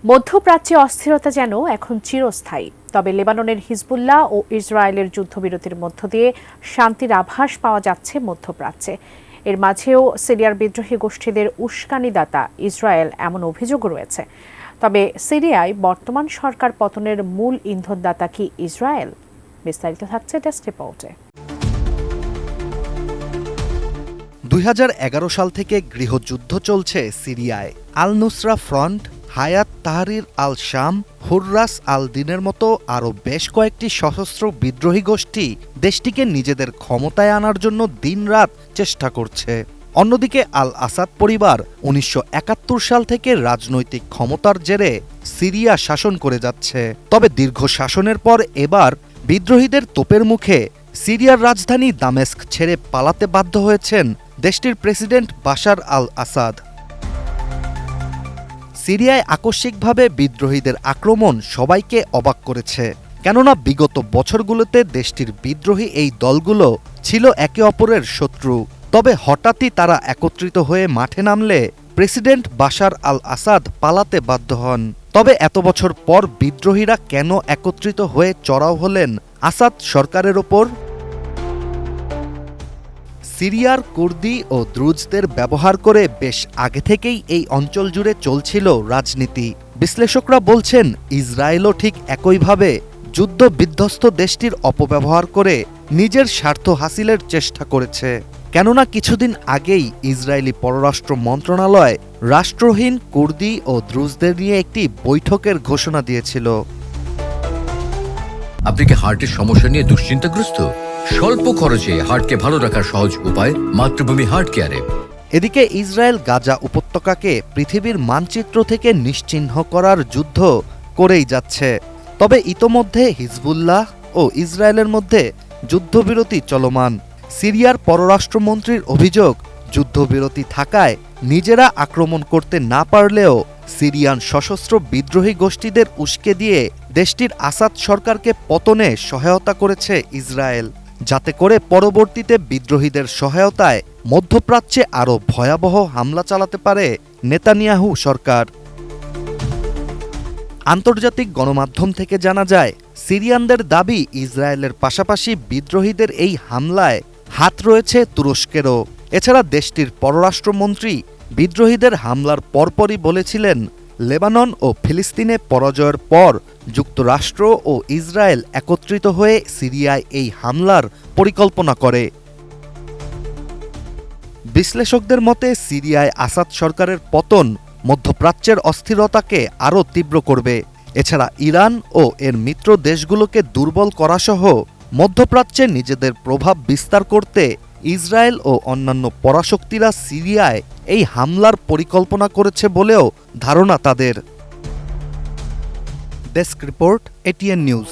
মধ্যপ্রাচ্যে অস্থিরতা যেন এখন চিরস্থায়ী। তবে লেবাননের হিজবুল্লাহ ও ইসরায়েলের যুদ্ধবিরতির মধ্য দিয়ে শান্তির আভাস পাওয়া যাচ্ছে মধ্যপ্রাচ্যে। এর মাঝেও সিরিয়ার বিদ্রোহী গোষ্ঠীদের উস্কানিদাতা ইসরায়েল এমন অভিযোগ রয়েছে। তবে সিরিয়ায় বর্তমান সরকার পতনের মূল ইন্ধনদাতা কি ইসরায়েল? বিস্তারিত থাকছে ডেস্ক রিপোর্টে। ২০১১ সাল থেকে গৃহযুদ্ধ চলছে সিরিয়ায়। আল নুসরা ফ্রন্ট, হায়াত তাহরির আল শাম, হুররাস আল দিনের মতো আরও বেশ কয়েকটি সশস্ত্র বিদ্রোহী গোষ্ঠী দেশটিকে নিজেদের ক্ষমতায় আনার জন্য দিনরাত চেষ্টা করছে। অন্যদিকে আল আসাদ পরিবার ১৯৭১ সাল থেকে রাজনৈতিক ক্ষমতার জেরে সিরিয়া শাসন করে যাচ্ছে। তবে দীর্ঘ শাসনের পর এবার বিদ্রোহীদের তোপের মুখে সিরিয়ার রাজধানী দামেস্ক ছেড়ে পালাতে বাধ্য হয়েছেন দেশটির প্রেসিডেন্ট বাশার আল আসাদ। সিরিয়ায় আকস্মিকভাবে বিদ্রোহীদের আক্রমণ সবাইকে অবাক করেছে, কেননা বিগত বছরগুলোতে দেশটির বিদ্রোহী এই দলগুলো ছিল একে অপরের শত্রু। তবে হঠাৎই তারা একত্রিত হয়ে মাঠে নামলে প্রেসিডেন্ট বাশার আল আসাদ পালাতে বাধ্য হন। তবে এত বছর পর বিদ্রোহীরা কেন একত্রিত হয়ে চড়াও হলেন আসাদ সরকারের ওপর? সিরিয়ার কুর্দি ও দ্রুজদের ব্যবহার করে বেশ আগে থেকেই এই অঞ্চল জুড়ে চলছিল রাজনীতি। বিশ্লেষকরা বলছেন, ইসরায়েলও ঠিক একইভাবে যুদ্ধ বিধ্বস্ত দেশটির অপব্যবহার করে নিজের স্বার্থ হাসিলের চেষ্টা করেছে। কেননা কিছুদিন আগেই ইসরায়েলি পররাষ্ট্র মন্ত্রণালয় রাষ্ট্রহীন কুর্দি ও দ্রুজদের নিয়ে একটি বৈঠকের ঘোষণা দিয়েছিল। আপনি কি হার্টের সমস্যা নিয়ে দুশ্চিন্তাগ্রস্ত? স্বল্প খরচে হার্টকে ভালো রাখার সহজ উপায় মাতৃভূমি হার্ট কেয়ারে। এদিকে ইসরায়েল গাজা উপত্যকাকে পৃথিবীর মানচিত্র থেকে নিশ্চিহ্ন করার যুদ্ধ করেই যাচ্ছে। তবে ইতোমধ্যে হিজবুল্লাহ ও ইসরায়েলের মধ্যে যুদ্ধবিরতি চলমান। সিরিয়ার পররাষ্ট্রমন্ত্রীর অভিযোগ, যুদ্ধবিরতি থাকায় নিজেরা আক্রমণ করতে না পারলেও সিরিয়ান সশস্ত্র বিদ্রোহী গোষ্ঠীদের উস্কে দিয়ে দেশটির আসাদ সরকারকে পতনে সহায়তা করেছে ইসরায়েল, যাতে করে পরবর্তীতে বিদ্রোহীদের সহায়তায় মধ্যপ্রাচ্যে আরও ভয়াবহ হামলা চালাতে পারে নেতানিয়াহু সরকার। আন্তর্জাতিক গণমাধ্যম থেকে জানা যায়, সিরিয়ানদের দাবি ইসরায়েলের পাশাপাশি বিদ্রোহীদের এই হামলায় হাত রয়েছে তুরস্কেরও। এছাড়া দেশটির পররাষ্ট্রমন্ত্রী বিদ্রোহীদের হামলার পরপরই বলেছিলেন, লেবানন ও ফিলিস্তিনে পরাজয়ের পর যুক্তরাষ্ট্র ও ইসরায়েল একত্রিত হয়ে সিরিয়ায় এই হামলার পরিকল্পনা করে। বিশ্লেষকদের মতে, সিরিয়ায় আসাদ সরকারের পতন মধ্যপ্রাচ্যের অস্থিরতাকে আরও তীব্র করবে। এছাড়া ইরান ও এর মিত্র দেশগুলোকে দুর্বল করাসহ মধ্যপ্রাচ্যে নিজেদের প্রভাব বিস্তার করতে ইসরায়েল ও অন্যান্য পরাশক্তিরা সিরিয়ায় এই হামলার পরিকল্পনা করেছে বলেও ধারণা তাদের। Desk report, ATN news.